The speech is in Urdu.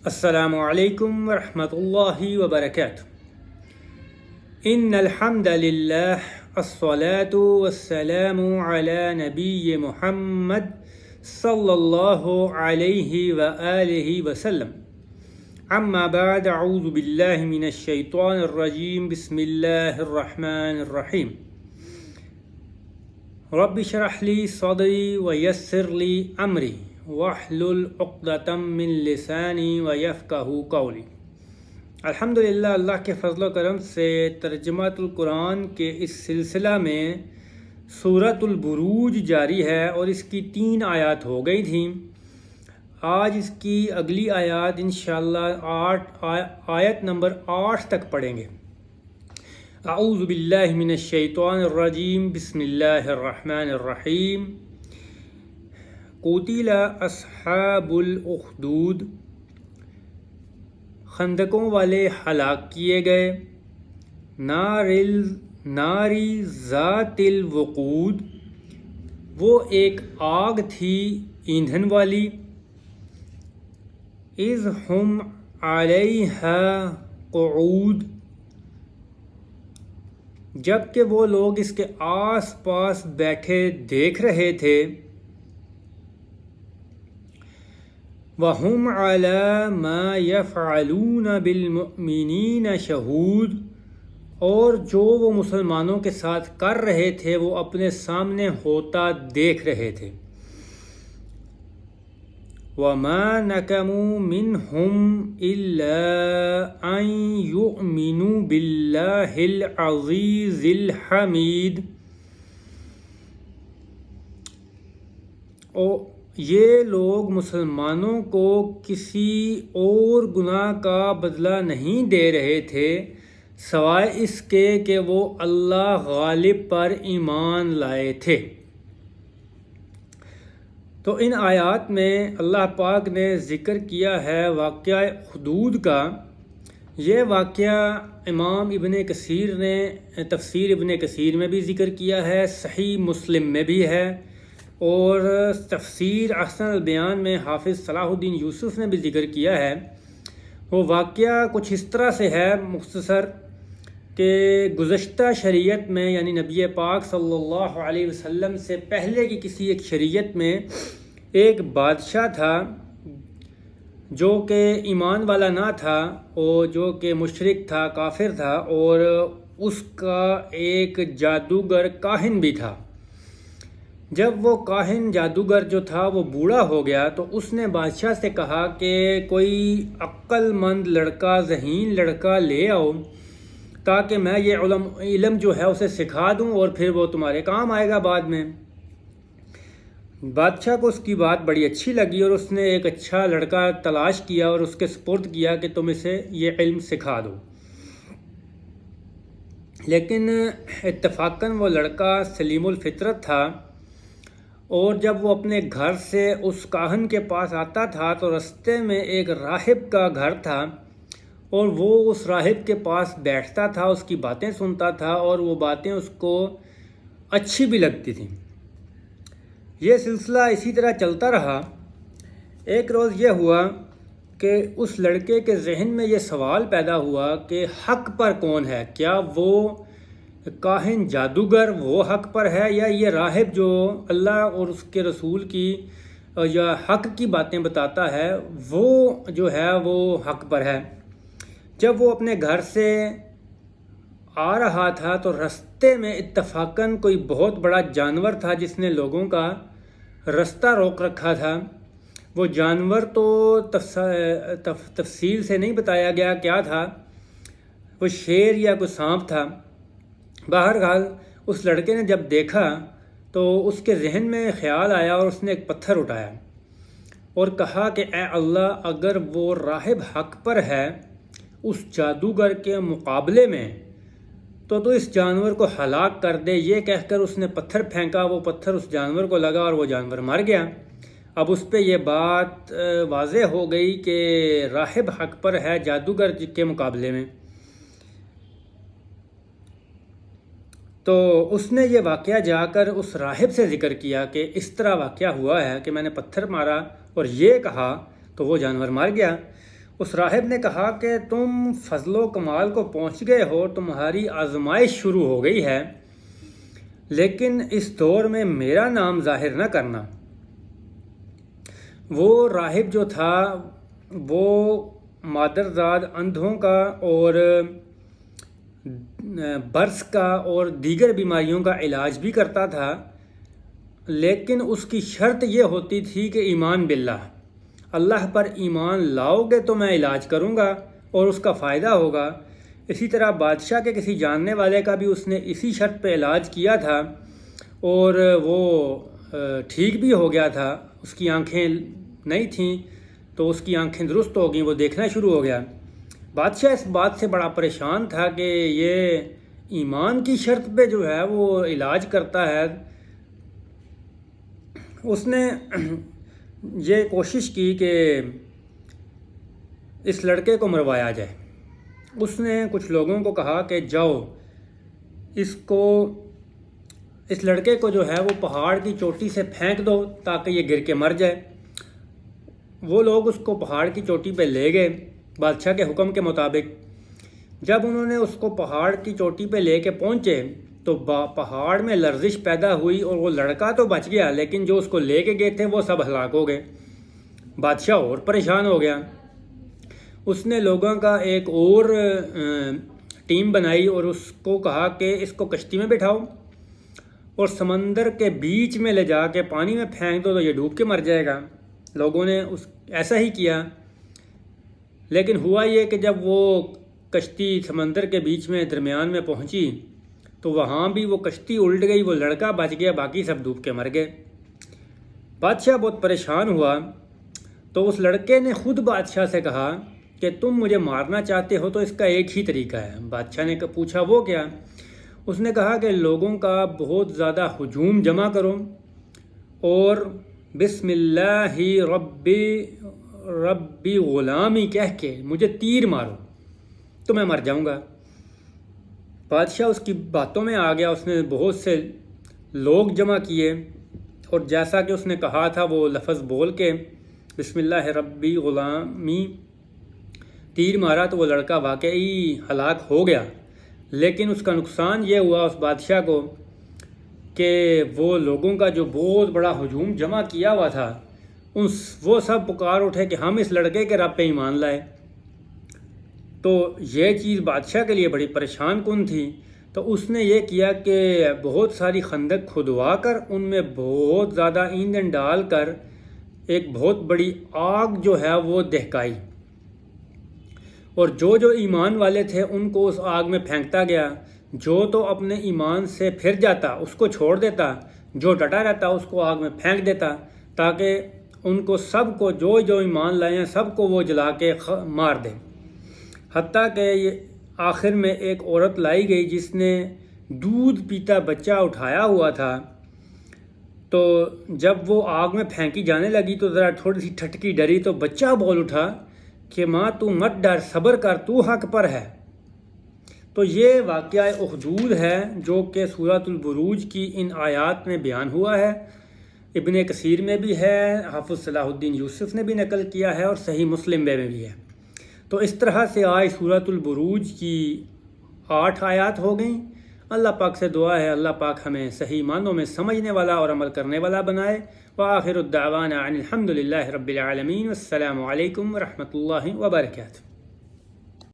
السلام علیکم ورحمۃ اللہ وبرکاتہ۔ ان الحمد للہ الصلاۃ والسلام علی نبی محمد صلی اللہ علیہ وآلہ وسلم۔ اما بعد، اعوذ باللہ من الشیطان الرجیم، بسم اللہ الرحمن الرحیم۔ رب اشرح لی صدری ویسر لی امری واحلل عقدۃ من لسانی ویفقہوا قولی۔ الحمدللہ، اللہ کے فضل و کرم سے ترجمۃ القرآن کے اس سلسلہ میں سورۃ البروج جاری ہے اور اس کی 3 آیات ہو گئی تھیں۔ آج اس کی اگلی آیات انشاءاللہ آیت نمبر 8 تک پڑھیں گے۔ اعوذ باللہ من الشیطان الرجیم، بسم اللہ الرحمن الرحیم۔ قتل اصحاب الاخدود، خندقوں والے ہلاک کیے گئے۔ ناری ذات الوقود، وہ ایک آگ تھی ایندھن والی۔ اذ ہم علیہا قعود، جب کہ وہ لوگ اس کے آس پاس بیٹھے دیکھ رہے تھے۔ وَهُمْ عَلَى مَا يَفْعَلُونَ بِالْمُؤْمِنِينَ شَهُودٌ، اور جو وہ مسلمانوں کے ساتھ کر رہے تھے وہ اپنے سامنے ہوتا دیکھ رہے تھے۔ وَمَا نَقَمُوا مِنْهُمْ إِلَّا أَن يُؤْمِنُوا بِاللَّهِ الْعَزِيزِ الْحَمِيدِ، یہ لوگ مسلمانوں کو کسی اور گناہ کا بدلہ نہیں دے رہے تھے سوائے اس کے کہ وہ اللہ غالب پر ایمان لائے تھے۔ تو ان آیات میں اللہ پاک نے ذکر کیا ہے واقعہ اخدود کا۔ یہ واقعہ امام ابن کثیر نے تفسیر ابن کثیر میں بھی ذکر کیا ہے، صحیح مسلم میں بھی ہے، اور تفسیر احسن البیان میں حافظ صلاح الدین یوسف نے بھی ذکر کیا ہے۔ وہ واقعہ کچھ اس طرح سے ہے مختصر کہ گزشتہ شریعت میں، یعنی نبی پاک صلی اللہ علیہ وسلم سے پہلے کی کسی ایک شریعت میں ایک بادشاہ تھا جو کہ ایمان والا نہ تھا، اور جو کہ مشرک تھا، کافر تھا، اور اس کا ایک جادوگر کاہن بھی تھا۔ جب وہ کاہن جادوگر جو تھا وہ بوڑھا ہو گیا تو اس نے بادشاہ سے کہا کہ کوئی عقل مند لڑکا، ذہین لڑکا لے آؤ تاکہ میں یہ علم جو ہے اسے سکھا دوں اور پھر وہ تمہارے کام آئے گا بعد میں۔ بادشاہ کو اس کی بات بڑی اچھی لگی اور اس نے ایک اچھا لڑکا تلاش کیا اور اس کے سپرد کیا کہ تم اسے یہ علم سکھا دو۔ لیکن اتفاقاً وہ لڑکا سلیم الفطرت تھا، اور جب وہ اپنے گھر سے اس کاہن کے پاس آتا تھا تو رستے میں ایک راہب کا گھر تھا، اور وہ اس راہب کے پاس بیٹھتا تھا، اس کی باتیں سنتا تھا، اور وہ باتیں اس کو اچھی بھی لگتی تھیں۔ یہ سلسلہ اسی طرح چلتا رہا۔ ایک روز یہ ہوا کہ اس لڑکے کے ذہن میں یہ سوال پیدا ہوا کہ حق پر کون ہے؟ کیا وہ کاہن جادوگر وہ حق پر ہے، یا یہ راہب جو اللہ اور اس کے رسول کی یا حق کی باتیں بتاتا ہے وہ جو ہے وہ حق پر ہے؟ جب وہ اپنے گھر سے آ رہا تھا تو رستے میں اتفاقاً کوئی بہت بڑا جانور تھا جس نے لوگوں کا رستہ روک رکھا تھا۔ وہ جانور تو تفصیل سے نہیں بتایا گیا کیا تھا، وہ شیر یا کوئی سانپ تھا۔ بہرحال اس لڑکے نے جب دیکھا تو اس کے ذہن میں خیال آیا اور اس نے ایک پتھر اٹھایا اور کہا کہ اے اللہ، اگر وہ راہب حق پر ہے اس جادوگر کے مقابلے میں تو اس جانور کو ہلاک کر دے۔ یہ کہہ کر اس نے پتھر پھینکا، وہ پتھر اس جانور کو لگا اور وہ جانور مر گیا۔ اب اس پہ یہ بات واضح ہو گئی کہ راہب حق پر ہے جادوگر کے مقابلے میں۔ تو اس نے یہ واقعہ جا کر اس راہب سے ذکر کیا کہ اس طرح واقعہ ہوا ہے کہ میں نے پتھر مارا اور یہ کہا تو وہ جانور مر گیا۔ اس راہب نے کہا کہ تم فضل و کمال کو پہنچ گئے ہو، تمہاری آزمائش شروع ہو گئی ہے، لیکن اس دور میں میرا نام ظاہر نہ کرنا۔ وہ راہب جو تھا وہ مادرزاد اندھوں کا اور برس کا اور دیگر بیماریوں کا علاج بھی کرتا تھا، لیکن اس کی شرط یہ ہوتی تھی کہ ایمان باللہ، اللہ پر ایمان لاؤ گے تو میں علاج کروں گا اور اس کا فائدہ ہوگا۔ اسی طرح بادشاہ کے کسی جاننے والے کا بھی اس نے اسی شرط پہ علاج کیا تھا اور وہ ٹھیک بھی ہو گیا تھا۔ اس کی آنکھیں نہیں تھیں تو اس کی آنکھیں درست ہو گئیں، وہ دیکھنا شروع ہو گیا۔ بادشاہ اس بات سے بڑا پریشان تھا کہ یہ ایمان کی شرط پہ جو ہے وہ علاج کرتا ہے۔ اس نے یہ کوشش کی کہ اس لڑکے کو مروایا جائے۔ اس نے کچھ لوگوں کو کہا کہ جاؤ اس لڑکے کو جو ہے وہ پہاڑ کی چوٹی سے پھینک دو تاکہ یہ گر کے مر جائے۔ وہ لوگ اس کو پہاڑ کی چوٹی پہ لے گئے بادشاہ کے حکم کے مطابق۔ جب انہوں نے اس کو پہاڑ کی چوٹی پہ لے کے پہنچے تو پہاڑ میں لرزش پیدا ہوئی اور وہ لڑکا تو بچ گیا، لیکن جو اس کو لے کے گئے تھے وہ سب ہلاک ہو گئے۔ بادشاہ اور پریشان ہو گیا۔ اس نے لوگوں کا ایک اور ٹیم بنائی اور اس کو کہا کہ اس کو کشتی میں بٹھاؤ اور سمندر کے بیچ میں لے جا کے پانی میں پھینک دو تو یہ ڈوب کے مر جائے گا۔ لوگوں نے ایسا ہی کیا، لیکن ہوا یہ کہ جب وہ کشتی سمندر کے بیچ میں درمیان میں پہنچی تو وہاں بھی وہ کشتی الٹ گئی، وہ لڑکا بچ گیا، باقی سب ڈوب کے مر گئے۔ بادشاہ بہت پریشان ہوا تو اس لڑکے نے خود بادشاہ سے کہا کہ تم مجھے مارنا چاہتے ہو تو اس کا ایک ہی طریقہ ہے۔ بادشاہ نے پوچھا وہ کیا؟ اس نے کہا کہ لوگوں کا بہت زیادہ ہجوم جمع کرو اور بسم اللہ ربی غلامی کہہ کے مجھے تیر مارو تو میں مر جاؤں گا۔ بادشاہ اس کی باتوں میں آ گیا، اس نے بہت سے لوگ جمع کیے اور جیسا کہ اس نے کہا تھا وہ لفظ بول کے بسم اللہ ربی غلامی تیر مارا تو وہ لڑکا واقعی ہلاک ہو گیا۔ لیکن اس کا نقصان یہ ہوا اس بادشاہ کو کہ وہ لوگوں کا جو بہت بڑا ہجوم جمع کیا ہوا تھا وہ سب پکار اٹھے کہ ہم اس لڑکے کے رب پہ ایمان لائے۔ تو یہ چیز بادشاہ کے لیے بڑی پریشان کن تھی، تو اس نے یہ کیا کہ بہت ساری خندق کھدوا کر ان میں بہت زیادہ ایندھن ڈال کر ایک بہت بڑی آگ جو ہے وہ دہکائی، اور جو ایمان والے تھے ان کو اس آگ میں پھینکتا گیا۔ جو تو اپنے ایمان سے پھر جاتا اس کو چھوڑ دیتا، جو ڈٹا رہتا اس کو آگ میں پھینک دیتا، تاکہ ان کو سب کو جو ایمان لائے ہیں سب کو وہ جلا کے مار دے۔ حتیٰ کہ آخر میں ایک عورت لائی گئی جس نے دودھ پیتا بچہ اٹھایا ہوا تھا، تو جب وہ آگ میں پھینکی جانے لگی تو ذرا تھوڑی سی ٹھٹکی ڈری تو بچہ بول اٹھا کہ ماں تو مت ڈر، صبر کر، تو حق پر ہے۔ تو یہ واقعہ اخدود ہے جو کہ سورۃ البروج کی ان آیات میں بیان ہوا ہے۔ ابن کثیر میں بھی ہے، حافظ صلاح الدین یوسف نے بھی نقل کیا ہے اور صحیح مسلم میں بھی ہے۔ تو اس طرح سے آج سورۃ البروج کی 8 آیات ہو گئیں۔ اللہ پاک سے دعا ہے اللہ پاک ہمیں صحیح معنوں میں سمجھنے والا اور عمل کرنے والا بنائے۔ وآخر الدعوانا ان الحمد للہ رب العالمین۔ السلام علیکم ورحمۃ اللہ وبرکاتہ۔